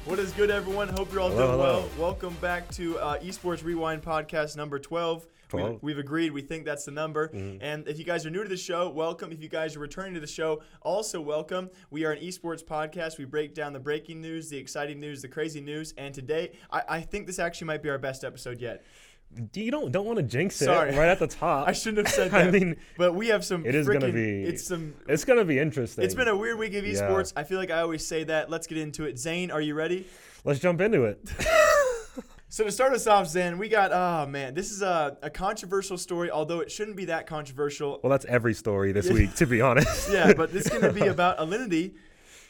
What is good, everyone? Hope you're all Hello, doing hello. well. Welcome back to Esports Rewind Podcast number 12. 12. We've agreed. We think that's the number. Mm-hmm. And if you guys are new to the show, welcome. If you guys are returning to the show, also welcome. We are an esports podcast. We break down the breaking news, the exciting news, the crazy news. And today, I think this actually might be our best episode yet. You don't want to jinx it Sorry. right at the top. I shouldn't have said that. I mean, but we have some. it is gonna be. It's gonna be interesting. It's been a weird week of esports. Yeah. I feel like I always say that. Let's get into it. Zane, are you ready? Let's jump into it. So to start us off, Zan, we got, this is a controversial story, although it shouldn't be that controversial. Well, that's every story this week, to be honest. Yeah, but this is going to be about Alinity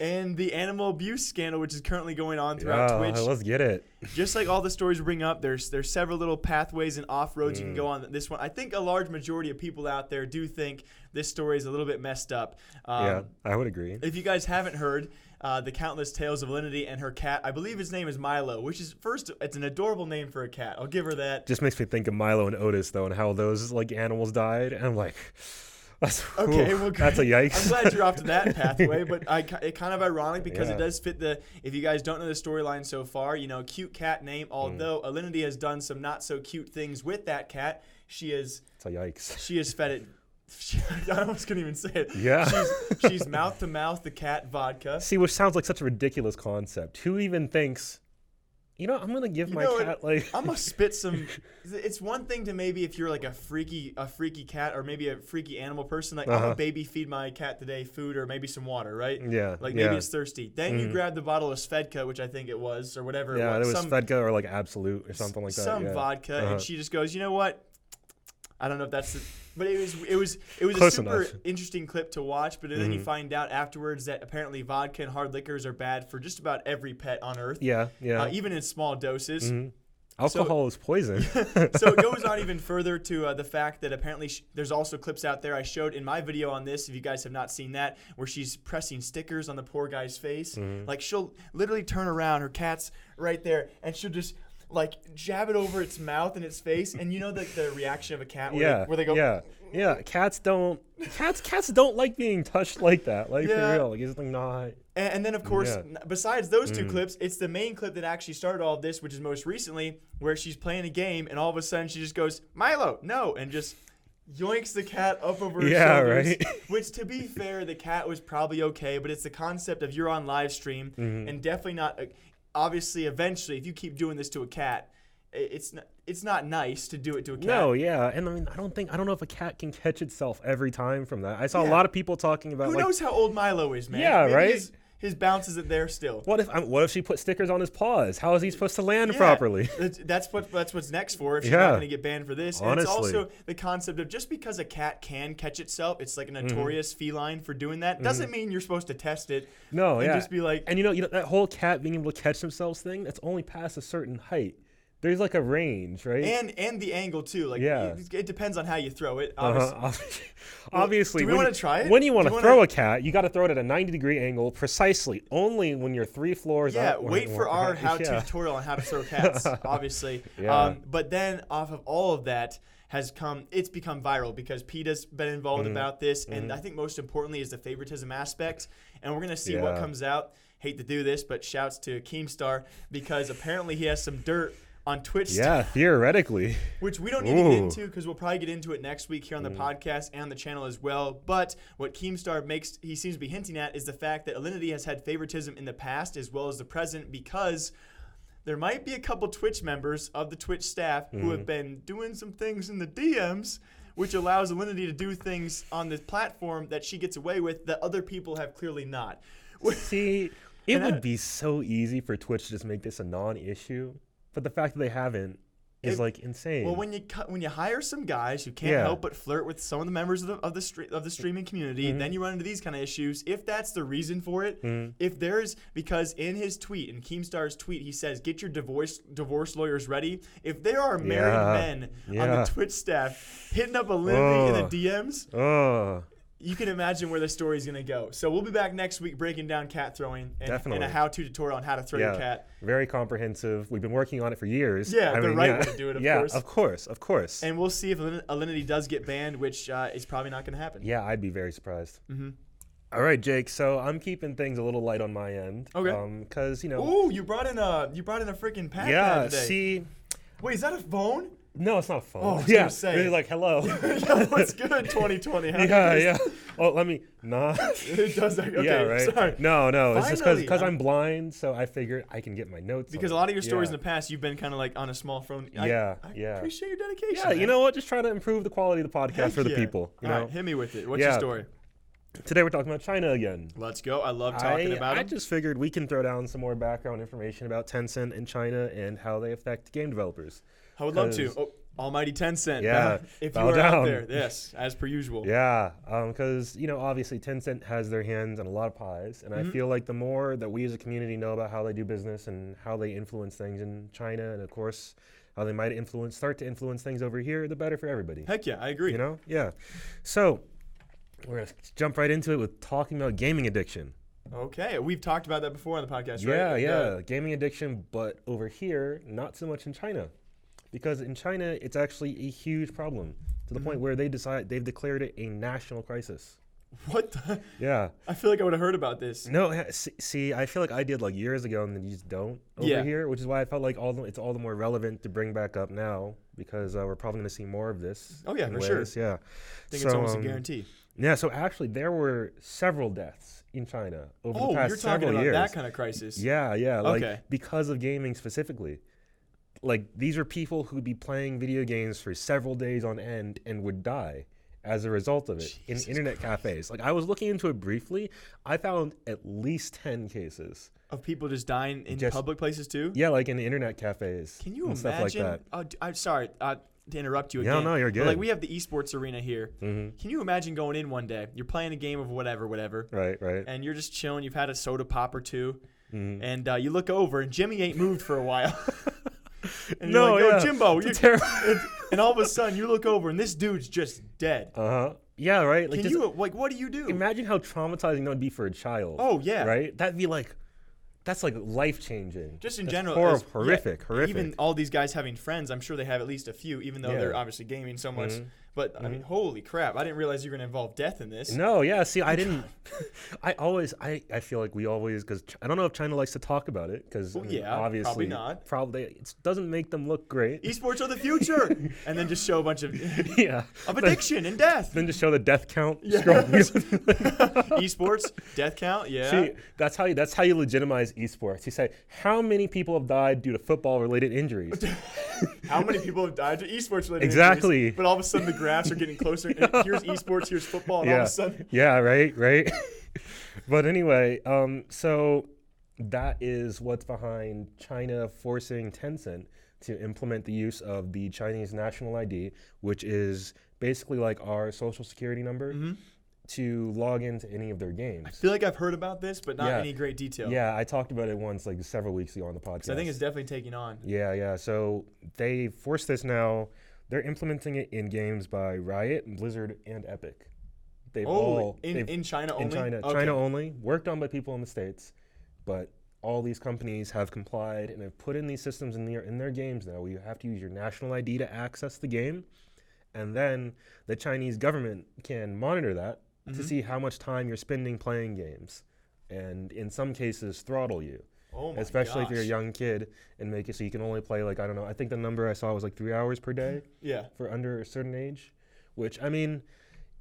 and the animal abuse scandal, which is currently going on throughout Twitch. Let's get it. Just like all the stories we bring up, there's several little pathways and off-roads you can go on this one. I think a large majority of people out there do think this story is a little bit messed up. Yeah, I would agree. If you guys haven't heard the countless tales of Alinity and her cat, I believe his name is Milo, which is, first, it's an adorable name for a cat. I'll give her that. Just makes me think of Milo and Otis, though, and how those like animals died. And I'm like, that's okay. Well, that's a yikes. I'm glad you're off to that pathway, but it kind of ironic because Yeah. it does fit the. If you guys don't know the storyline so far, cute cat name. Although Alinity has done some not so cute things with that cat, It's a yikes. she has fed it. I almost couldn't even say it. Yeah. She's mouth to mouth the cat vodka. See, which sounds like such a ridiculous concept. Who even thinks, I'm gonna give my cat like I'm gonna spit some. It's one thing to maybe if you're like a freaky cat or maybe a freaky animal person, like I'm gonna baby feed my cat today food or maybe some water, right? Yeah. Like maybe it's thirsty. Then you grab the bottle of Svedka, which I think it was, or whatever Yeah, it was. it was Svedka or like Absolute or something like that. Some vodka, and she just goes, you know what? I don't know if that's but it was Close a super enough. interesting clip to watch. But then you find out afterwards that apparently vodka and hard liquors are bad for just about every pet on Earth. Yeah. Even in small doses. Alcohol is poison. So it goes on even further to the fact that apparently there's also clips out there I showed in my video on this, if you guys have not seen that, where she's pressing stickers on the poor guy's face. Like she'll literally turn around, her cat's right there, and she'll just like jab it over its mouth and its face. And you know the reaction of a cat where they go. Yeah. Cats don't like being touched like that. Like for real. Like it's like not. And then, of course, besides those two clips, it's the main clip that actually started all of this, which is most recently, where she's playing a game, and all of a sudden she just goes, Milo, no, and just yoinks the cat up over her shoulders. Right. Which, to be fair, the cat was probably okay, but it's the concept of you're on live stream, and definitely not, obviously, eventually, if you keep doing this to a cat, it's not nice to do it to a cat. No, yeah, and I mean, I don't know if a cat can catch itself every time from that. I saw a lot of people talking about. Who knows how old Milo is, man? Yeah, Maybe right. His bounce isn't there still. What if she put stickers on his paws? How is he supposed to land properly? That's what's next for if she's not going to get banned for this. And Honestly. it's also the concept of just because a cat can catch itself, it's like a notorious feline for doing that. Doesn't mean you're supposed to test it. No, and just be like, and that whole cat being able to catch themselves thing, that's only past a certain height. There's like a range, right? And the angle too. Like it depends on how you throw it. Obviously, do we want to try it? When you want to throw a cat, you got to throw it at a 90-degree angle, precisely. Only when you're 3 floors up. Yeah, wait for our how-to tutorial on how to throw cats. Obviously, but then off of all of that it's become viral because PETA's been involved about this, and I think most importantly is the favoritism aspect. And we're gonna see what comes out. Hate to do this, but shouts to Keemstar because apparently he has some dirt on Twitch. Yeah, theoretically. Which we don't need to get into because we'll probably get into it next week here on the podcast and the channel as well. But what Keemstar he seems to be hinting at is the fact that Alinity has had favoritism in the past as well as the present because there might be a couple Twitch members of the Twitch staff who have been doing some things in the DMs which allows Alinity to do things on this platform that she gets away with that other people have clearly not. See, it would be so easy for Twitch to just make this a non-issue, but the fact that they haven't is like insane. Well, when you hire some guys who can't help but flirt with some of the members of the streaming community, then you run into these kind of issues. If that's the reason for it, if there's because in his tweet, in Keemstar's tweet, he says, "Get your divorce lawyers ready." If there are married men on the Twitch staff hitting up Alinity in the DMs. You can imagine where the story is going to go. So we'll be back next week breaking down cat throwing and a how-to tutorial on how to throw your cat. Very comprehensive. We've been working on it for years. Yeah, the right way to do it, of course. Of course. And we'll see if Alinity does get banned, which is probably not going to happen. Yeah, I'd be very surprised. All right, Jake. So I'm keeping things a little light on my end. Okay. Because Ooh, you brought in a freaking pad yeah. today. See. Wait, is that a phone? No, it's not a phone. Oh, I was yeah. gonna say. Really like hello. Yo, what's good, 2020? Yeah. Oh, let me. Nah. It does that. Okay. Yeah. Right. Sorry. No. It's just Finally, because I'm blind, so I figured I can get my notes. Because a lot of your stories in the past, you've been kind of like on a small phone. I appreciate your dedication. Yeah. Man. You know what? Just trying to improve the quality of the podcast for the people. You know. All right, hit me with it. What's your story? Today we're talking about China again. Let's go. I love talking about it. I just figured we can throw down some more background information about Tencent and China and how they affect game developers. I would love to. Oh, almighty Tencent. Yeah. If you are out there, yes, as per usual. Yeah. Because, obviously Tencent has their hands on a lot of pies. And I feel like the more that we as a community know about how they do business and how they influence things in China and, of course, how they might start to influence things over here, the better for everybody. Heck yeah, I agree. Yeah. So we're going to jump right into it with talking about gaming addiction. Okay. We've talked about that before on the podcast, right? Yeah. Gaming addiction, but over here, not so much in China. Because in China, it's actually a huge problem to the point where they've declared it a national crisis. What the? Yeah. I feel like I would have heard about this. No, see, I feel like I did like years ago, and then you just don't over here, which is why I felt like it's all the more relevant to bring back up now because we're probably going to see more of this. Oh, yeah, for sure. Yeah. I think it's almost a guarantee. Yeah, so actually there were several deaths in China over the past several years. Oh, you're talking about that kind of crisis. Yeah. Okay. Because of gaming specifically. Like, these are people who'd be playing video games for several days on end and would die as a result of it in internet cafes. Like, I was looking into it briefly. I found at least 10 cases. Of people just dying in public places too? Yeah, like in internet cafes. Can you imagine? Stuff like that. I'm sorry to interrupt you again. No, you're good. But, like, we have the Esports arena here. Mm-hmm. Can you imagine going in one day, you're playing a game of whatever. Right. And you're just chilling. You've had a soda pop or two. Mm-hmm. And you look over, and Jimmy ain't moved for a while. And you're like, yo, Jimbo, you're terrible. And all of a sudden, you look over, and this dude's just dead. Yeah, right. Like, what do you do? Imagine how traumatizing that would be for a child. Oh yeah. Right. That'd be like, that's like life changing. Just in general, horrific. Even all these guys having friends, I'm sure they have at least a few, even though they're obviously gaming so much. Mm-hmm. But I mean, holy crap! I didn't realize you were going to involve death in this. No, yeah. See, I didn't. I feel like we always, because I don't know if China likes to talk about it, because obviously probably not. Probably it doesn't make them look great. Esports are the future, and then just show a bunch of of addiction and death. Then just show the death count. Yeah. Esports death count. Yeah. See, that's how you legitimize esports. You say how many people have died due to football related injuries. How many people have died to esports related exactly. injuries? But all of a sudden the graphs are getting closer. And here's esports, here's football, and all of a sudden. Yeah, right. But anyway, so that is what's behind China forcing Tencent to implement the use of the Chinese national ID, which is basically like our social security number, to log into any of their games. I feel like I've heard about this, but not any great detail. Yeah, I talked about it once, like several weeks ago on the podcast. So I think it's definitely taking on. Yeah. So they forced this now. They're implementing it in games by Riot, Blizzard, and Epic. In China only? In China. Okay. China only. Worked on by people in the States. But all these companies have complied and have put in these systems in their games now where you have to use your national ID to access the game. And then the Chinese government can monitor that to see how much time you're spending playing games. And in some cases, throttle you. Oh my Especially if you're a young kid and make it so you can only play, like, I don't know, I think the number I saw was like 3 hours per day. Yeah. For under a certain age. Which, I mean,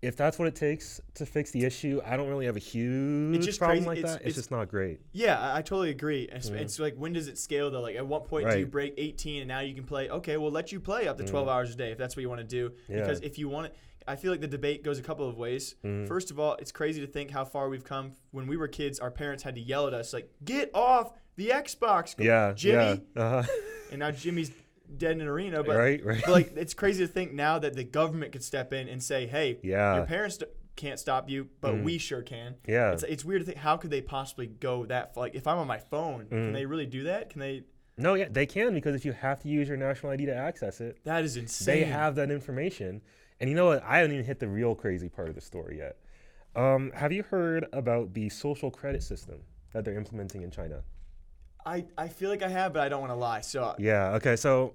if that's what it takes to fix the issue, I don't really have a huge problem like that. It's just not great. Yeah, I totally agree. It's like, when does it scale, though? Like, at what point do you break 18 and now you can play? Okay, we'll let you play up to 12 hours a day if that's what you want to do. Yeah. Because if you want it, I feel like the debate goes a couple of ways. First of all, it's crazy to think how far we've come. When we were kids, our parents had to yell at us, like, get off the Xbox. Jimmy. Yeah. And now Jimmy's dead in an arena. But, right. But, like, it's crazy to think now that the government could step in and say, hey, your parents can't stop you, but we sure can. Yeah. It's weird to think, how could they possibly go that far? Like, if I'm on my phone, can they really do that? Can they? No, yeah, they can, because if you have to use your national ID to access it. That is insane. They have that information. And you know what? I haven't even hit the real crazy part of the story yet. Have you heard about the social credit system that they're implementing in China? I feel like I have, but I don't want to lie. So yeah, okay. So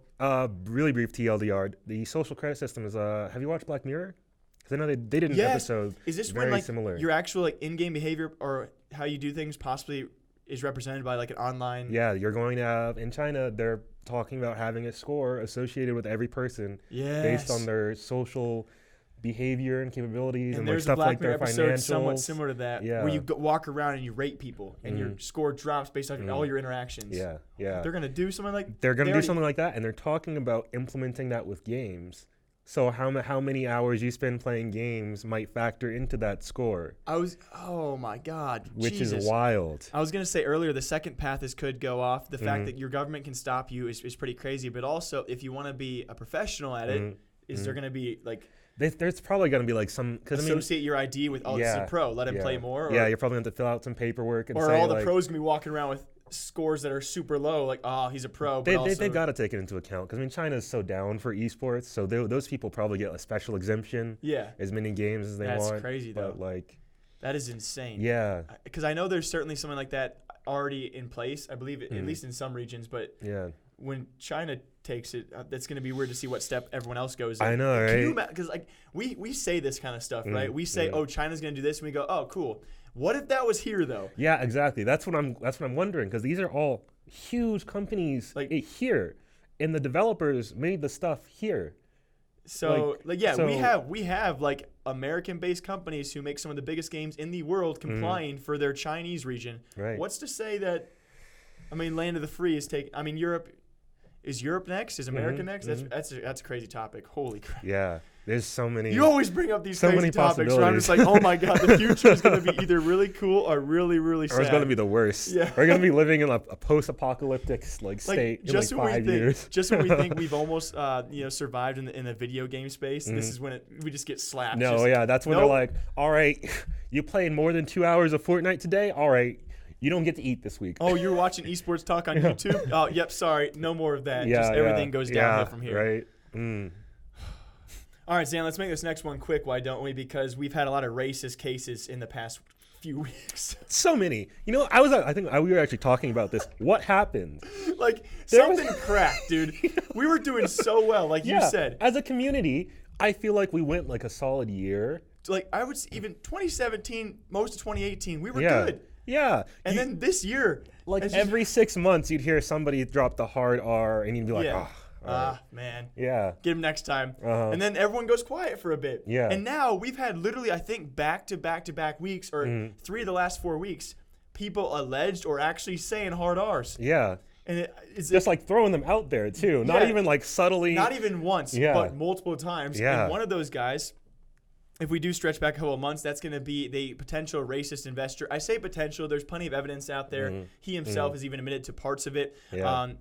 really brief TLDR. The social credit system is, have you watched Black Mirror? Because I know they did an episode. Is this very when like similar. your actual like in-game behavior or how you do things possibly is represented by like an online? Yeah, you're going to have in China. They're talking about having a score associated with every person based on their social behavior and capabilities and like stuff like their financials. Somewhat similar to that, where you walk around and you rate people and your score drops based on all your interactions. Yeah. They're gonna do something like something like that, and they're talking about implementing that with games. So how many hours you spend playing games might factor into that score. Oh my God, which Jesus. is wild. I was gonna say earlier, the second path this could go off. The fact that your government can stop you is pretty crazy. But also, if you want to be a professional at it, is there gonna be like there's probably going to be like some associate your ID with this is a pro, let him play more. Or, you're probably going to have to fill out some paperwork and or say, all the like, pros gonna be walking around with scores that are super low, like he's a pro. They got to take it into account because China's so down for esports, so those people probably get a special exemption. Yeah, as many games as they want. That's crazy though. But like, that is insane. Yeah, because I know there's certainly something like that already in place. I believe at least in some regions, but when China takes it, that's going to be weird to see what step everyone else goes in. I know, right? Because like we say this kind of stuff, right? We say, oh, China's going to do this, and we go, oh, cool. What if that was here though? Yeah, exactly. That's what I'm wondering, because these are all huge companies like here, and the developers made the stuff here. So we have like American-based companies who make some of the biggest games in the world complying for their Chinese region. Right. What's to say that? I mean, land of the free is taking. I mean, Europe. Is Europe next? Is America next? That's a crazy topic. Holy crap. Yeah. There's so many. You always bring up these crazy topics where I'm just like, oh my God, the future is going to be either really cool or really, really sad. Or it's going to be the worst. Yeah. We're going to be living in a post-apocalyptic state in like 5 years. Just when we think we've almost survived in the video game space, this is when we just get slapped. That's when they're like, all right, you played more than 2 hours of Fortnite today? All right. You don't get to eat this week. Oh, you're watching Esports Talk on YouTube? Oh, yep, sorry. No more of that. Just everything goes downhill from here. Right. All right, Xan, let's make this next one quick, why don't we? Because we've had a lot of racist cases in the past few weeks. So many. I think we were actually talking about this. What happened? Like, something cracked, dude. We were doing so well, like you said. As a community, I feel like we went like a solid year. Like, I would even 2017, most of 2018, we were good. Yeah. And then this year. Like every 6 months, you'd hear somebody drop the hard R and you'd be like, man. Yeah. Get him next time. And then everyone goes quiet for a bit. Yeah. And now we've had literally, I think, back-to-back weeks or 3 of the last 4 weeks, people alleged or actually saying hard Rs. Yeah. And it's just like throwing them out there, too. Not even like subtly. Not even once, but multiple times. Yeah. And one of those guys, if we do stretch back a couple of months, that's going to be the potential racist investor. I say potential. There's plenty of evidence out there. He himself has even admitted to parts of it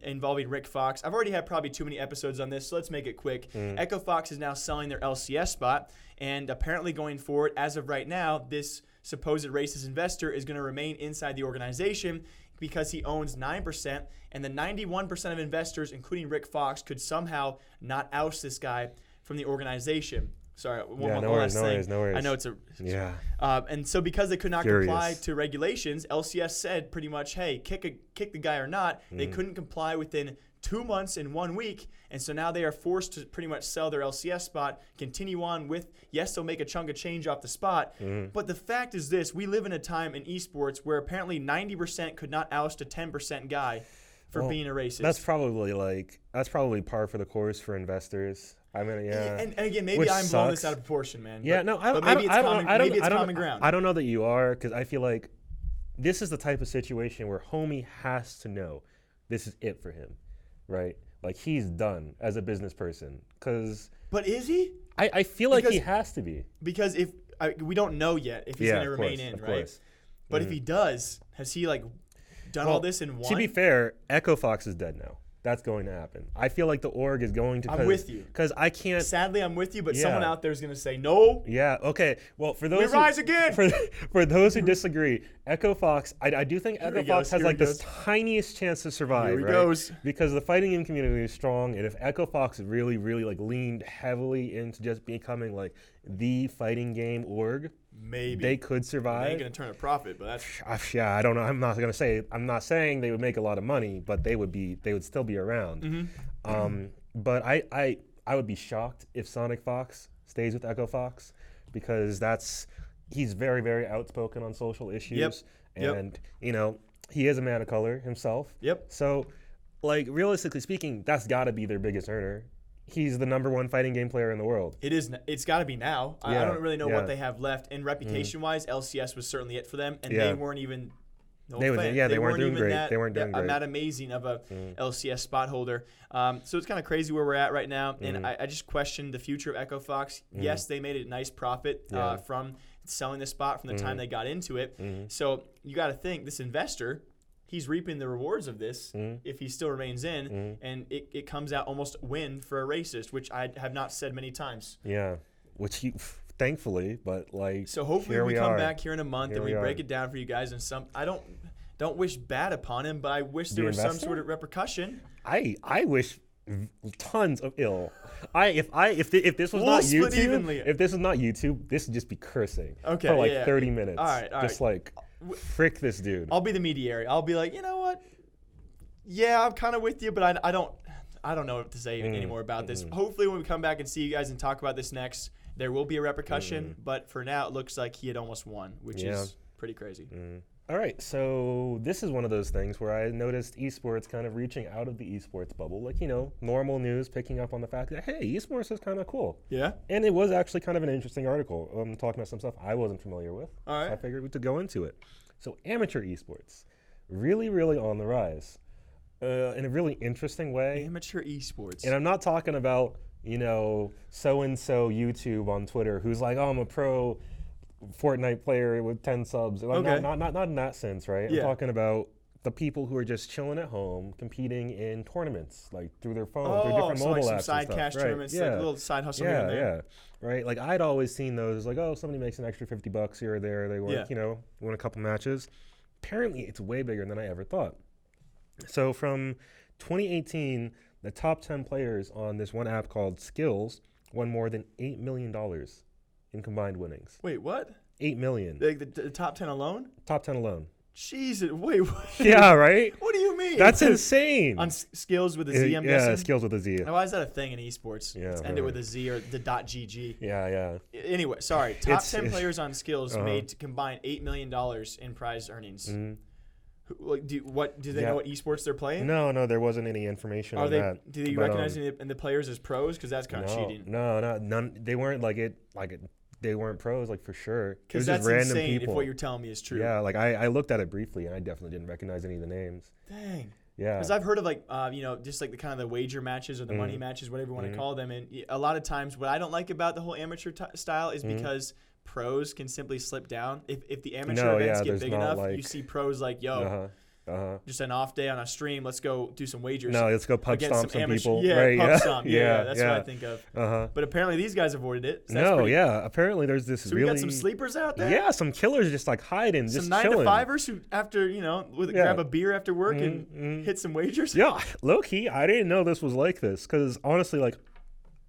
involving Rick Fox. I've already had probably too many episodes on this, so let's make it quick. Echo Fox is now selling their LCS spot, and apparently going forward, as of right now, this supposed racist investor is going to remain inside the organization because he owns 9%, and the 91% of investors, including Rick Fox, could somehow not oust this guy from the organization. Sorry, one last thing. No worries. I know it's a and so because they could not comply to regulations, LCS said pretty much, hey, kick the guy or not. They couldn't comply within 2 months and 1 week, and so now they are forced to pretty much sell their LCS spot, continue on with, yes, they'll make a chunk of change off the spot, but the fact is this, we live in a time in esports where apparently 90% could not oust a 10% guy for being a racist. That's probably par for the course for investors. I mean, yeah. And again, maybe I'm blowing this out of proportion, man. Yeah, but maybe it's common ground. I don't know that you are, because I feel like this is the type of situation where homie has to know this is it for him, right? Like, he's done as a business person. But is he? I feel like he has to be. Because we don't know yet if he's going to remain in, right? Course. But if he does, has he done all this in one? To be fair, Echo Fox is dead now. That's going to happen. I feel like the org is going to. I'm with you. Because I can't. Sadly, I'm with you, but someone out there is going to say no. Yeah. Okay. Well, for those we rise again. For those who disagree, Echo Fox, I do think Echo Fox has this tiniest chance to survive. Here he goes. Because the fighting game community is strong, and if Echo Fox really, really leaned heavily into just becoming the fighting game org, maybe they could survive. They ain't gonna turn a profit, but that's I don't know. I'm not saying they would make a lot of money, but they would still be around. But I would be shocked if Sonic Fox stays with Echo Fox, because he's very, very outspoken on social issues. And, he is a man of color himself. So, like, realistically speaking, that's got to be their biggest earner. He's the #1 fighting game player in the world. It's got to be now. I don't really know what they have left. And reputation-wise, LCS was certainly it for them, and they weren't even. They weren't doing great. They weren't doing great. That amazing of a LCS spot holder. So it's kind of crazy where we're at right now, and I just question the future of Echo Fox. Yes, they made a nice profit from selling the spot from the time they got into it. So you got to think this investor. He's reaping the rewards of this if he still remains in, and it comes out almost win for a racist, which I have not said many times. Yeah, which thankfully, but like. So hopefully we come back here in a month and we break it down for you guys. And I don't wish bad upon him, but I wish there was some sort of repercussion. I wish tons of ill. If this was not YouTube, if this was not YouTube, this would just be cursing for like 30 minutes. All right. Just like. Frick this dude. I'll be the mediator. I'll be like, you know what? Yeah, I'm kind of with you, but I don't know what to say anymore about this. Hopefully, when we come back and see you guys and talk about this next, there will be a repercussion. But for now, it looks like he had almost won, which is pretty crazy. All right, so this is one of those things where I noticed esports kind of reaching out of the esports bubble, like, normal news picking up on the fact that, hey, esports is kind of cool. Yeah. And it was actually kind of an interesting article talking about some stuff I wasn't familiar with. All right. So I figured we could go into it. So amateur esports, really, really on the rise in a really interesting way. Amateur esports. And I'm not talking about, so-and-so YouTube on Twitter who's like, oh, I'm a pro Fortnite player with 10 subs. Okay. Not in that sense, right? Yeah. I'm talking about the people who are just chilling at home, competing in tournaments, like through their phone, through different mobile apps. Side cash tournaments, like a little side hustle here and there. Right? Like I'd always seen those, like, oh, somebody makes an extra $50 here or there. They work, win a couple matches. Apparently, it's way bigger than I ever thought. So from 2018, the top 10 players on this one app called Skills won more than $8 million in combined winnings. Wait, what? 8 million. The top 10 alone? Top 10 alone. Jesus, wait. Yeah, right? What do you mean? That's insane. On Skills with a Z, I'm guessing? Yeah, Skills with a Z. Why is that a thing in esports? Yeah, end it with a Z or the .gg. Yeah. Anyway, sorry. Top 10 players on Skills made to combine $8 million in prize earnings. Do they know what esports they're playing? No, there wasn't any information on that. Do you recognize any of the players as pros? Because that's kind of cheating. No, none. They weren't they weren't pros, like, for sure. Because that's random insane people. If what you're telling me is true. Yeah, like I looked at it briefly and I definitely didn't recognize any of the names. Dang. Yeah. Because I've heard of just like the kind of the wager matches or the money matches, whatever you want to call them. And a lot of times, what I don't like about the whole amateur style is because pros can simply slip down. If the amateur events get big enough, you see pros like, just an off day on a stream, let's go do some wagers. No, let's go pub stomp some people. Yeah, pub stomp. Yeah, that's what I think of. But apparently these guys avoided it. So apparently there's this so we got some sleepers out there? Yeah, some killers just like hiding, some just chilling. 9-to-5ers who, after, grab a beer after work and hit some wagers? Yeah, low-key, I didn't know this was like this because honestly, like,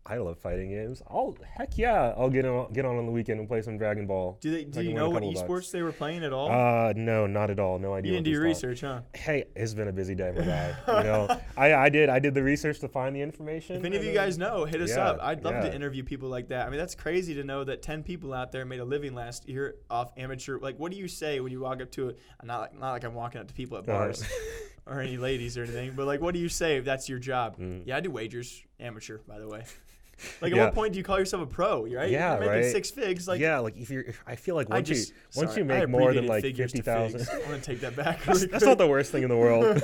I love fighting games. I'll get on the weekend and play some Dragon Ball. Do you know what esports they were playing at all? No, not at all. No idea. You didn't do your research, huh? Hey, it's been a busy day, my guy. I did the research to find the information. If any of you guys know, hit us up. I'd love to interview people like that. I mean, that's crazy to know that 10 people out there made a living last year off amateur. Like, what do you say when you walk up to it? Not like I'm walking up to people at bars or any ladies or anything, but like, what do you say if that's your job? Yeah, I do wagers, amateur, by the way. Like, at what point do you call yourself a pro? Right? Yeah, you're making 6 figs. Like, yeah, like I feel like once you make more than like 50,000, I want to take that back. That's not the worst thing in the world.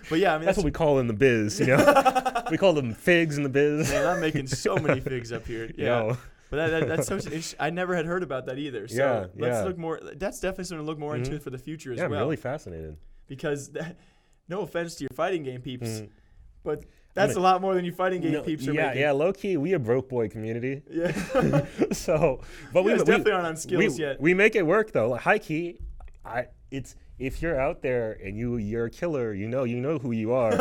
But yeah, I mean that's what we call in the biz. We call them figs in the biz. Man, I'm making so many figs up here. Yeah. But that's so interesting. I never had heard about that either. So let's look more. That's definitely something to look more into for the future as well. Yeah, I'm really fascinated. Because no offense to your fighting game peeps, but that's a lot more than you fighting game peeps are making. Yeah, low key, we a broke boy community. Yeah. But we definitely aren't on Skills yet. We make it work though. Like, high key, if you're out there and you're a killer, you know who you are.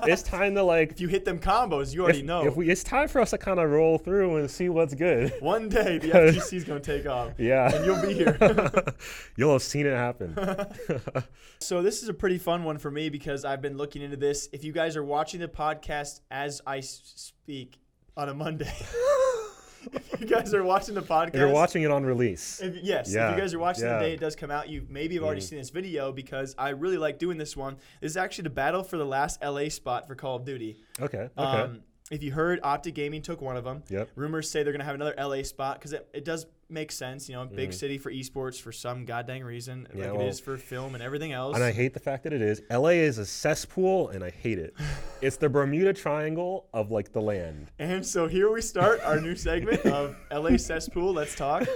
It's time to if you hit them combos, you already know. It's time for us to kind of roll through and see what's good. One day the FGC is gonna take off. Yeah. And you'll be here. You'll have seen it happen. So this is a pretty fun one for me because I've been looking into this. If you guys are watching the podcast as I speak on a Monday. If you guys are watching the podcast, You're watching it on release. If you guys are watching the day it does come out, you maybe have already seen this video because I really like doing this one. This is actually the battle for the last LA spot for Call of Duty. Okay. If you heard, Optic Gaming took one of them. Yep. Rumors say they're going to have another LA spot because it does make sense. Big city for esports for some goddamn reason, it is for film and everything else. And I hate the fact that it is. LA is a cesspool, and I hate it. It's the Bermuda Triangle of like the land. And so here we start our new segment of LA cesspool. Let's talk.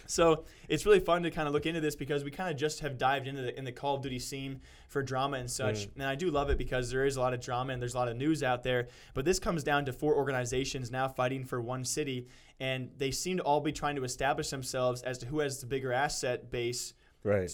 So it's really fun to kind of look into this because we kind of just have dived into in the Call of Duty scene for drama and such. And I do love it because there is a lot of drama and there's a lot of news out there. But this comes down to 4 organizations now fighting for one city. And they seem to all be trying to establish themselves as to who has the bigger asset base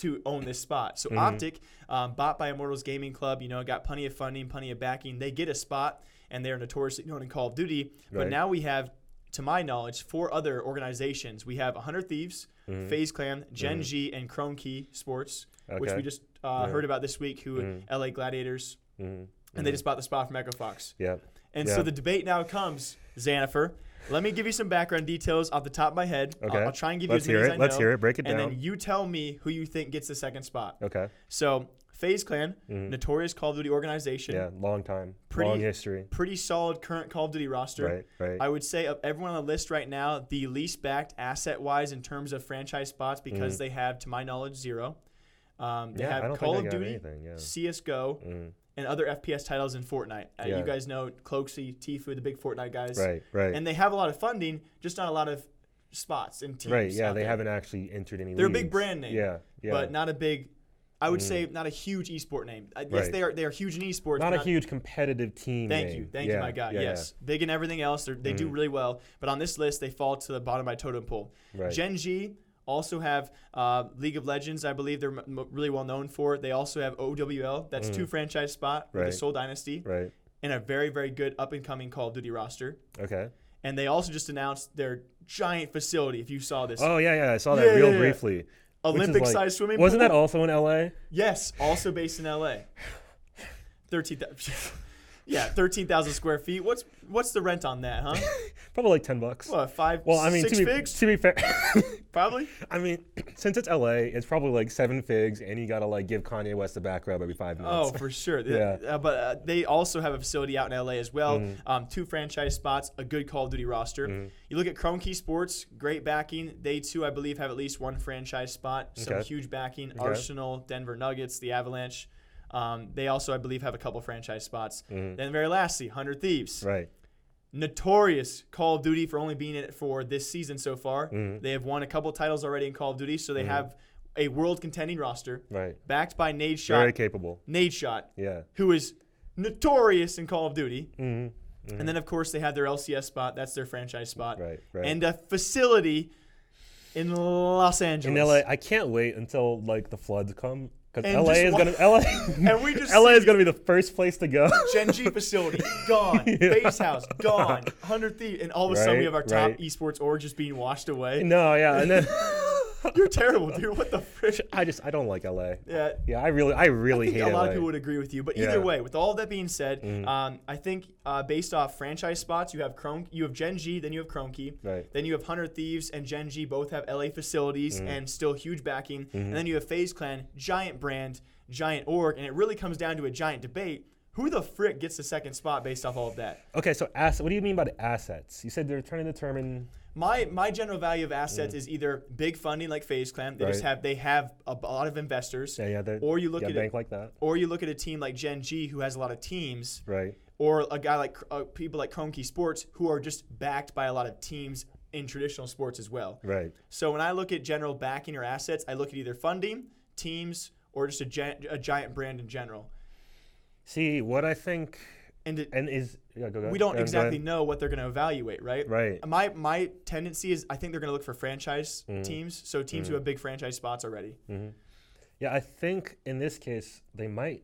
to own this spot. So Optic, bought by Immortals Gaming Club, got plenty of funding, plenty of backing. They get a spot, and they're notoriously known in Call of Duty. But now we have, to my knowledge, 4 other organizations. We have 100 Thieves, FaZe Clan, Gen G, and Chrome Key Sports, which we just heard about this week, who LA Gladiators. And they just bought the spot from Echo Fox. So the debate now comes, Xanifer. Let me give you some background details off the top of my head. Okay. I'll try and give you as many as I know. Let's hear it. Break it down. And then you tell me who you think gets the second spot. Okay. So FaZe Clan, notorious Call of Duty organization. Yeah, long time. Long history. Pretty solid current Call of Duty roster. Right. I would say of everyone on the list right now, the least backed asset-wise in terms of franchise spots because they have, to my knowledge, 0. They have Call of Duty, CSGO, and other FPS titles in Fortnite. You guys know Cloaksy, Tfue, the big Fortnite guys. Right. And they have a lot of funding, just not a lot of spots and teams. They haven't actually entered any They're leagues. a big brand name. But not a big, I would say, not a huge esport name. Yes, they are huge in esports. Not a huge competitive team Thank you, my God. Yes. Big in everything else. They do really well. But on this list, they fall to the bottom of my totem pole. Gen G also have League of Legends, I believe they're really well known for. They also have OWL, that's 2 franchise spot with the Seoul Dynasty, and a very, very good up-and-coming Call of Duty roster. Okay. And they also just announced their giant facility, if you saw this. Oh, yeah, I saw that real briefly. Olympic-sized swimming pool. Wasn't that also in L.A.? Yes, also based in L.A. 13,000 square feet. What's the rent on that, huh? Probably like $10. What, 5, well, I mean, 6 figs? To be fair, probably. I mean, since it's LA, it's probably like 7 figs, and you gotta like give Kanye West the back rub every 5 minutes. Oh, for sure. Yeah. But they also have a facility out in LA as well. 2 franchise spots, a good Call of Duty roster. You look at Chrome Key Sports, great backing. They too, I believe, have at least 1 franchise spot. Some huge backing. Arsenal, Denver Nuggets, the Avalanche. They also, I believe, have a couple franchise spots. Then very lastly, 100 Thieves. Right. Notorious Call of Duty for only being in it for this season so far. They have won a couple titles already in Call of Duty, so they have a world contending roster. Right. Backed by Nadeshot. Very capable. Nadeshot. Yeah. Who is notorious in Call of Duty. And then, of course, they have their LCS spot. That's their franchise spot. Right. And a facility in Los Angeles. In LA, I can't wait until like the floods come. Because And LA just is wa- gonna LA, And we just LA see is gonna be the first place to go. Gen G facility, gone. Base house, gone. 100 Thieves. And all of a sudden, we have our top esports org just being washed away. No, yeah, and then You're terrible, dude. What the frick? I don't like LA. Yeah. Yeah, I really I hate think a lot LA. of people would agree with you, but either way, with all of that being said, I think based off franchise spots, you have Gen G, then you have Chrome Key, then you have 100 Thieves and Gen G both have LA facilities and still huge backing, and then you have FaZe Clan, giant brand, giant org, and it really comes down to a giant debate. Who the frick gets the second spot based off all of that? Okay, so what do you mean by the assets? You said they're trying to determine. My general value of assets is either big funding like FaZe Clan, they have a lot of investors, or you look at bank like that, or you look at a team like Gen G who has a lot of teams, right? Or a guy like people like Chrome Key Sports who are just backed by a lot of teams in traditional sports as well, right? So when I look at general backing or assets, I look at either funding, teams, or just a giant brand in general. See, what I think, we don't exactly know what they're going to evaluate, right? Right. My tendency is I think they're going to look for franchise teams, so teams who have big franchise spots already. Yeah, I think in this case they might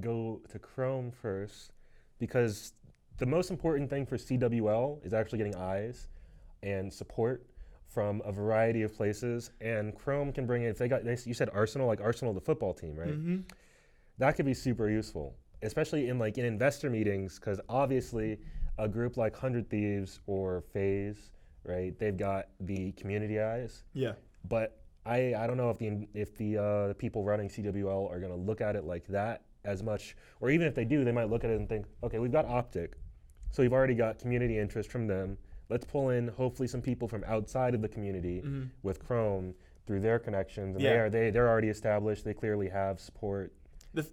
go to Chrome first because the most important thing for CWL is actually getting eyes and support from a variety of places, and Chrome can bring in. You said Arsenal, like Arsenal, the football team, right? That could be super useful, especially in investor meetings, because obviously a group like 100 Thieves or FaZe, right? They've got the community eyes. Yeah. But I don't know if the people running CWL are going to look at it like that as much, or even if they do, they might look at it and think, okay, we've got Optic, so we've already got community interest from them. Let's pull in hopefully some people from outside of the community with Chrome through their connections, and they're already established. They clearly have support.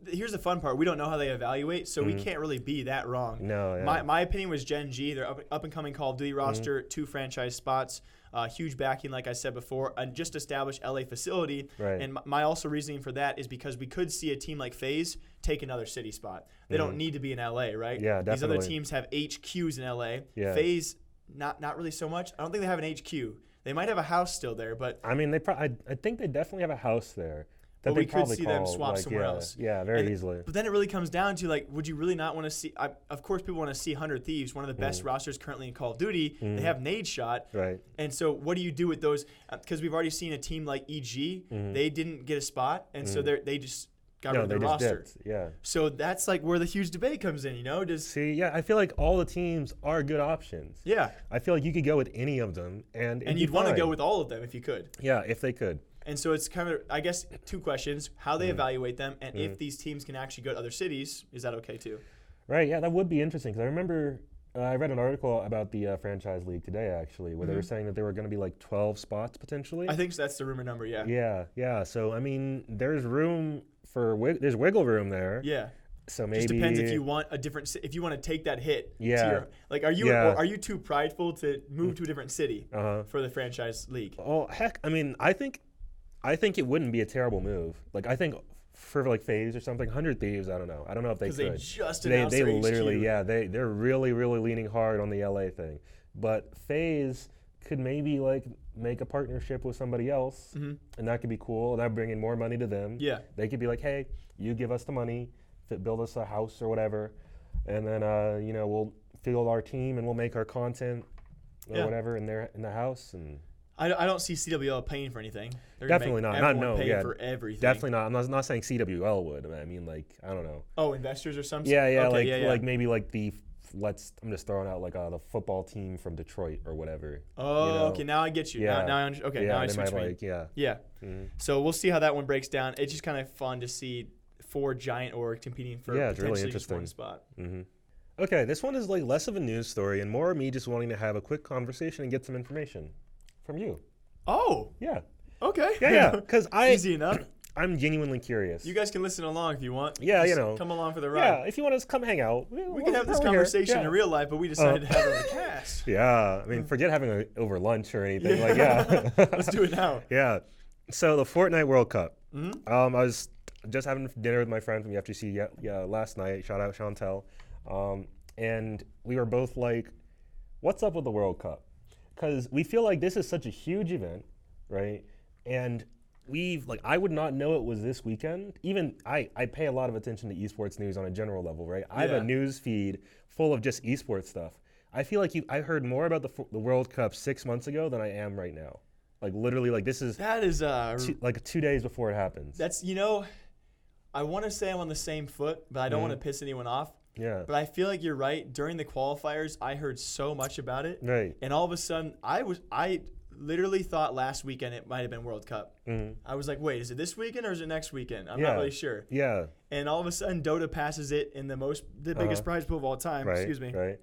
Here's the fun part. We don't know how they evaluate, so we can't really be that wrong. No, yeah. My opinion was Gen G. They're up and coming Call of Duty roster, 2 franchise spots, huge backing, like I said before, and just established LA facility. Right. And my also reasoning for that is because we could see a team like FaZe take another city spot. They don't need to be in LA, right? Yeah, definitely. These other teams have HQs in LA. Yeah. FaZe, not really so much. I don't think they have an HQ. They might have a house still there, but I mean, I think they definitely have a house there. That we they could probably see them call, swap like, somewhere else. Yeah, very easily. But then it really comes down to, like, would you really not want to see of course people want to see 100 Thieves, one of the best rosters currently in Call of Duty. They have Nade Shot. Right. And so what do you do with those? Because we've already seen a team like EG, they didn't get a spot, and so they just got rid of their roster. Dipped. Yeah. So that's like where the huge debate comes in, I feel like all the teams are good options. Yeah. I feel like you could go with any of them, and you'd want to go with all of them if you could. Yeah, if they could. And so it's kind of, I guess, 2 questions: how they evaluate them, and if these teams can actually go to other cities. Is that okay too? Right. Yeah, that would be interesting, because I remember I read an article about the franchise league today, actually, where they were saying that there were going to be like 12 spots potentially. I think that's the rumor number. Yeah. Yeah. So I mean, there's room for there's wiggle room there. Yeah. So maybe just depends if you want a different, if you want to take that hit. Yeah. Are you too prideful to move to a different city for the franchise league? Oh heck, I mean, I think it wouldn't be a terrible move. Like, I think for like FaZe or something, 100 Thieves, I don't know if they could. Because they just announced they their literally, HQ. they're really leaning hard on the LA thing. But FaZe could maybe like make a partnership with somebody else, and that could be cool. That would bring in more money to them. Yeah. They could be like, hey, you give us the money, build us a house or whatever, and then we'll field our team and we'll make our content or whatever in the house. And I don't see CWL paying for anything. They're definitely not. Paying for everything. Definitely not. I'm not saying CWL would. I mean, like, I don't know. Oh, investors or something. Yeah, okay, like maybe like I'm just throwing out like the football team from Detroit or whatever. Oh, okay. Now I get you. Yeah. Now I understand. Okay, now I see what you mean. Yeah. So we'll see how that one breaks down. It's just kind of fun to see 4 giant orgs competing for potentially really just one spot. Okay, this one is like less of a news story and more me just wanting to have a quick conversation and get some information from you. Oh. Yeah. Okay. Yeah. Because easy enough. I'm genuinely curious. You guys can listen along if you want. Yeah, just come along for the ride. Yeah, if you want to come hang out. We can have this conversation in real life, but we decided to have it on the cast. Yeah, I mean, forget having it over lunch or anything. Let's do it now. Yeah. So the Fortnite World Cup. I was just having dinner with my friend from the FGC last night. Shout out Chantel. And we were both like, what's up with the World Cup? Because we feel like this is such a huge event, right? And I would not know it was this weekend. Even I pay a lot of attention to esports news on a general level, right? I have a news feed full of just esports stuff. I feel like I heard more about the World Cup 6 months ago than I am right now. Like, literally, like, that is like 2 days before it happens. That's, I want to say I'm on the same foot, but I don't want to piss anyone off. Yeah. But I feel like you're right. During the qualifiers, I heard so much about it. Right. And all of a sudden, I literally thought last weekend it might have been World Cup. I was like, wait, is it this weekend or is it next weekend? I'm not really sure. Yeah. And all of a sudden, Dota passes it in the biggest prize pool of all time. Right. Excuse me. Right.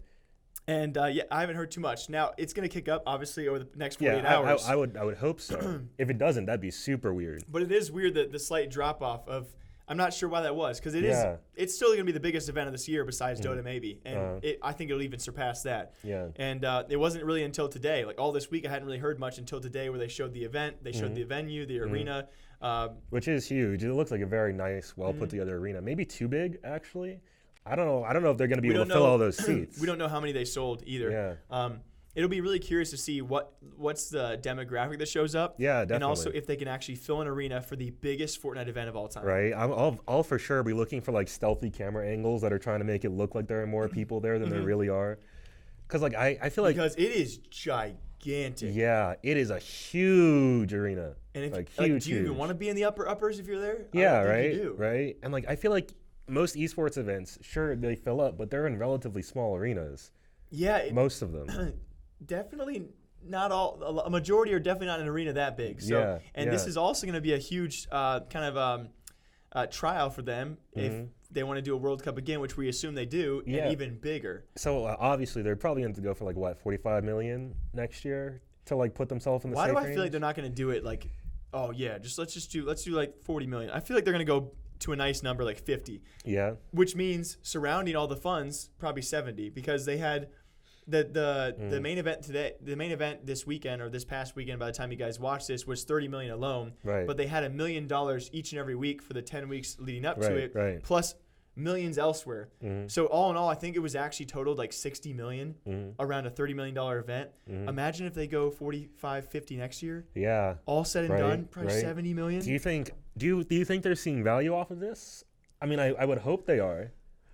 And I haven't heard too much. Now it's going to kick up obviously over the next 48 hours. I would hope so. If it doesn't, that'd be super weird. But it is weird that the slight drop off of. I'm not sure why that was, because it's still going to be the biggest event of this year besides Dota maybe, and I think it'll even surpass that. Yeah. And it wasn't really until today, like all this week, I hadn't really heard much until today, where they showed the event, they showed the venue, the arena, which is huge. It looks like a very nice, well put together arena. Maybe too big, actually. I don't know if they're going to be able to fill all those seats. We don't know how many they sold either. Yeah. It'll be really curious to see what's the demographic that shows up. Yeah, definitely. And also if they can actually fill an arena for the biggest Fortnite event of all time. Right. I'll for sure be looking for like stealthy camera angles that are trying to make it look like there are more people there than there really are. Because like I feel like because it is gigantic. Yeah, it is a huge arena. And huge. Do you even want to be in the uppers if you're there? Yeah, right. You do. Right. And like I feel like most esports events, sure they fill up, but they're in relatively small arenas. Yeah. Most of them. Definitely not all. A majority are definitely not in an arena that big. So, this is also going to be a huge trial for them if they want to do a World Cup again, which we assume they do, and even bigger. So obviously they're probably going to go for like what, 45 million next year to like put themselves in the safe range? Why do I feel like they're not going to do it like, oh yeah, let's do like 40 million. I feel like they're going to go to a nice number like 50. Yeah. Which means surrounding all the funds probably 70 because they had the main event today. The main event this weekend or this past weekend, by the time you guys watch this, was 30 million alone. Right. But they had $1 million each and every week for the 10 weeks leading up to it. Right. Plus millions elsewhere. So all in all, I think it was actually totaled like 60 million around a $30 million event. Imagine if they go 45, 50 next year. Yeah. All said and done, probably 70 million. Do you think they're seeing value off of this? I mean, I would hope they are.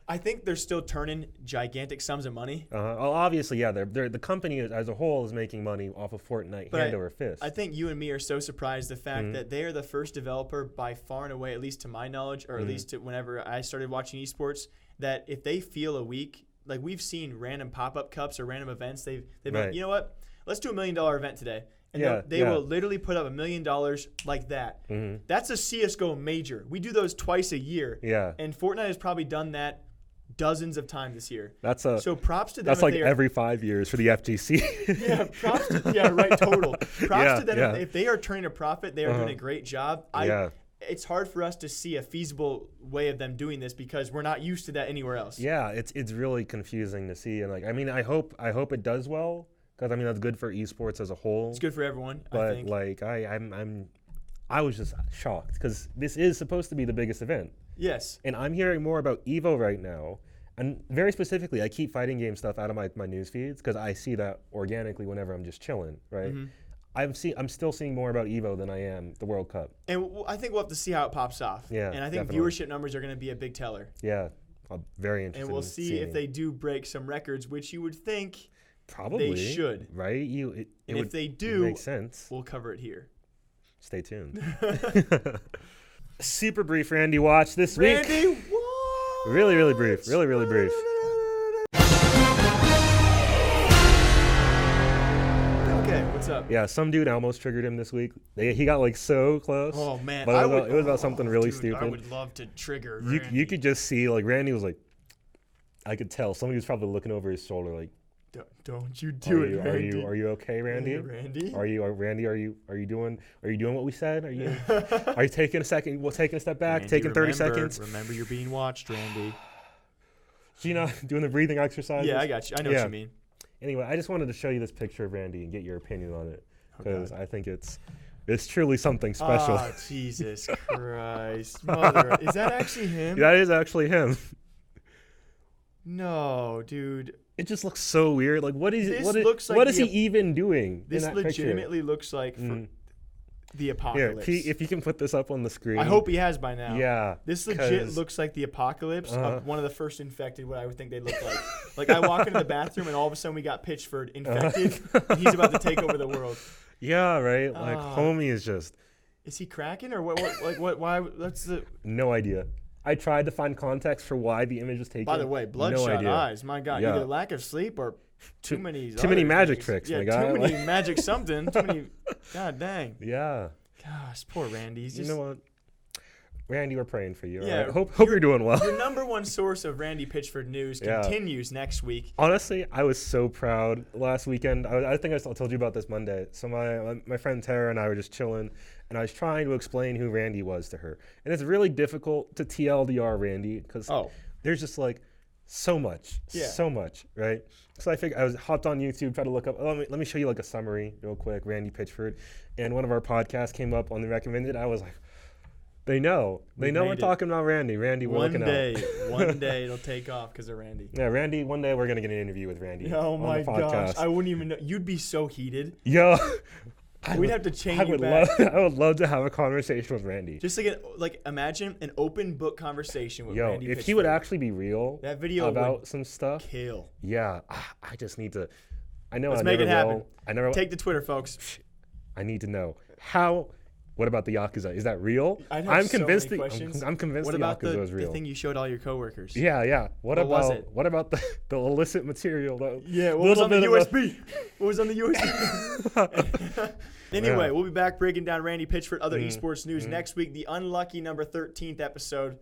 I think they're still turning gigantic sums of money. Well, obviously, yeah. The company as a whole is making money off of Fortnite hand over fist. I think you and me are so surprised the fact that they are the first developer by far and away, at least to my knowledge, or at least to whenever I started watching esports, that if they feel a week, like we've seen random pop-up cups or random events, they've been like, you know what? Let's do $1 million event today. And they will literally put up $1 million like that. That's a CSGO major. We do those twice a year. Yeah. And Fortnite has probably done that dozens of times this year. So props to them. That's like every 5 years for the FGC. Total. Props to them. If they are turning a profit, they are doing a great job. It's hard for us to see a feasible way of them doing this because we're not used to that anywhere else. Yeah, it's really confusing to see, and like I mean, I hope it does well because I mean that's good for esports as a whole. It's good for everyone. But I think. like I was just shocked because this is supposed to be the biggest event. Yes. And I'm hearing more about Evo right now. And very specifically, I keep fighting game stuff out of my news feeds because I see that organically whenever I'm just chilling, right? I'm still seeing more about Evo than I am the World Cup. And I think we'll have to see how it pops off. Yeah, and I think viewership numbers are going to be a big teller. Yeah, I'm very interested. And we'll see if they do break some records, which you would think probably they should, right? And if they do, makes sense. We'll cover it here. Stay tuned. Super brief Randy watch this week. Randy watch. Really, really brief. Really, really brief. Okay, what's up? Yeah, some dude almost triggered him this week. He got like so close. Oh man, but it was about something really stupid. I would love to trigger Randy. You could just see like Randy was like, I could tell somebody was probably looking over his shoulder like, don't you do it, Randy. Are you okay, Randy? Randy? Randy, are you doing what we said? Are you taking a second? Well, taking a step back, Randy, taking 30 seconds. Remember you're being watched, Randy. So, doing the breathing exercises? Yeah, I got you. I know what you mean. Anyway, I just wanted to show you this picture of Randy and get your opinion on it because I think it's truly something special. Oh, Jesus Christ. Mother, is that actually him? That is actually him. No, dude. It just looks so weird. Like, what is he even doing? This in that legitimately picture? Looks like the apocalypse. Here, if you can put this up on the screen. I hope he has by now. Yeah. This legit looks like the apocalypse of one of the first infected, what I would think they look like. Like, I walk into the bathroom and all of a sudden we got Pitchford infected and he's about to take over the world. Yeah, right? Like, homie is just... Is he cracking or what? Why? That's the... No idea. I tried to find context for why the image was taken. By the way, bloodshot eyes. My God, either lack of sleep or too many magic tricks. My guy. Too many magic something. Too many. God dang. Yeah. Gosh, poor Randy. You know what? Randy, we're praying for you. Yeah. Right? Hope you're doing well. Your number one source of Randy Pitchford news continues next week. Honestly, I was so proud last weekend. I think I told you about this Monday. So my friend Tara and I were just chilling, and I was trying to explain who Randy was to her. And it's really difficult to TLDR Randy because there's just like so much, right? So I figured I hopped on YouTube, tried to look up. Let me show you like a summary real quick. Randy Pitchford, and one of our podcasts came up on the recommended. I was like, they know we're talking about Randy. Randy, we're looking out. One day it'll take off because of Randy. Yeah, Randy. One day we're gonna get an interview with Randy. Oh my gosh, I wouldn't even know. You'd be so heated. Yo. We'd have to change you back. I would love to have a conversation with Randy. Just like imagine an open book conversation with Randy. If he would actually be real that video about some stuff. Kill. Yeah, I just need to. I know. Let's make it happen. Take the Twitter, folks. I need to know how What about the Yakuza? Is that real? I'm convinced. I'm convinced what the about Yakuza is real. the thing you showed all your coworkers? Yeah. What was it? What about the illicit material though? Yeah, what was on the USB? What was on the USB? Anyway, we'll be back breaking down Randy Pitchford, other esports news next week. The unlucky number 13th episode.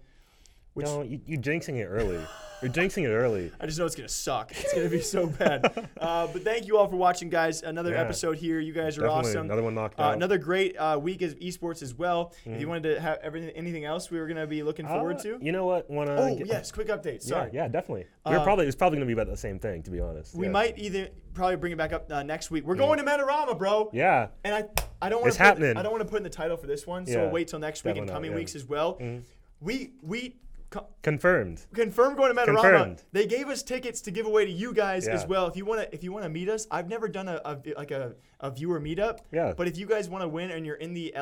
No, you're jinxing it early. You're jinxing it early. I just know it's going to suck. It's going to be so bad. But thank you all for watching, guys. Another episode here. You guys are awesome. Another one knocked out. Another great week of esports as well. If you wanted to have anything else we were going to be looking forward to. You know what? Yes, quick update. Sorry. Yeah, definitely. It's probably going to be about the same thing, to be honest. We might probably bring it back up next week. We're going to Metarama, bro. Yeah. And I don't want to I don't want to put in the title for this one, so we'll wait till next week and coming weeks as well. We confirmed going to Metarama. Confirmed. They gave us tickets to give away to you guys as well. If you want to meet us, I've never done a viewer meetup. Yeah. But if you guys want to win and you're in the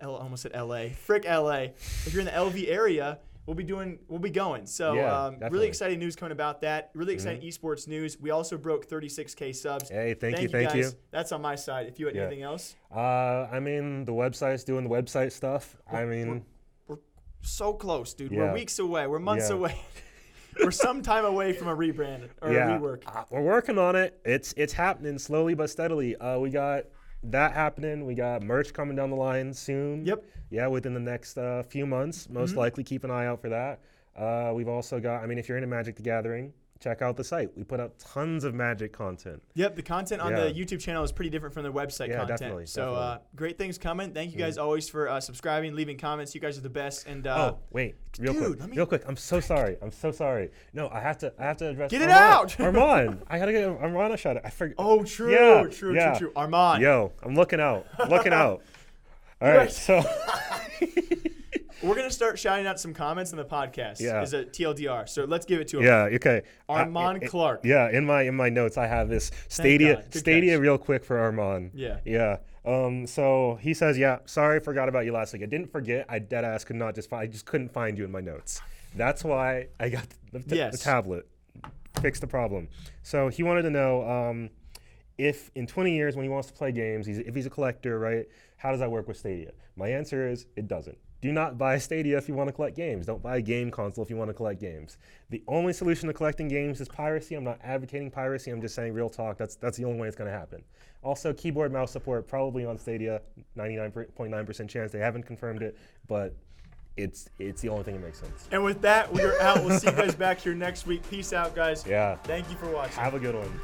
almost said LA, frick LA. If you're in the LV area, we'll be going. So really exciting news coming about that. Really exciting esports news. We also broke 36K subs. Hey, thank you guys. That's on my side. If you had anything else. I mean, the website's doing the website stuff. We're so close, dude. We're weeks away. We're months away. We're some time away from a rebrand or a rework. We're working on it. It's happening slowly but steadily. We got that happening. We got merch coming down the line soon. Yep. Yeah, within the next few months. Most likely keep an eye out for that. We've also got, if you're into Magic the Gathering, check out the site. We put out tons of Magic content. Yep, the content on the YouTube channel is pretty different from the website content. Definitely. So great things coming. Thank you guys always for subscribing, leaving comments. You guys are the best. And real quick. I'm so sorry. No, I have to address. Get it out, Armand. I gotta get Armand a shout out. I forgot. Oh, true. Armand. Yo, I'm looking out. All right, so. We're going to start shouting out some comments in the podcast as a TLDR. So let's give it to him. Yeah, okay. Armand Clark. Yeah, in my notes I have this Stadia real quick for Armand. Yeah. So he says, sorry, forgot about you last week. I didn't forget. I deadass could not I just couldn't find you in my notes. That's why I got the tablet. Fix the problem. So he wanted to know if in 20 years when he wants to play games, if he's a collector, right, how does that work with Stadia? My answer is it doesn't. Do not buy Stadia if you want to collect games. Don't buy a game console if you want to collect games. The only solution to collecting games is piracy. I'm not advocating piracy. I'm just saying real talk. That's the only way it's going to happen. Also, keyboard mouse support probably on Stadia, 99.9% chance. They haven't confirmed it, but it's the only thing that makes sense. And with that, we are out. We'll see you guys back here next week. Peace out, guys. Yeah. Thank you for watching. Have a good one.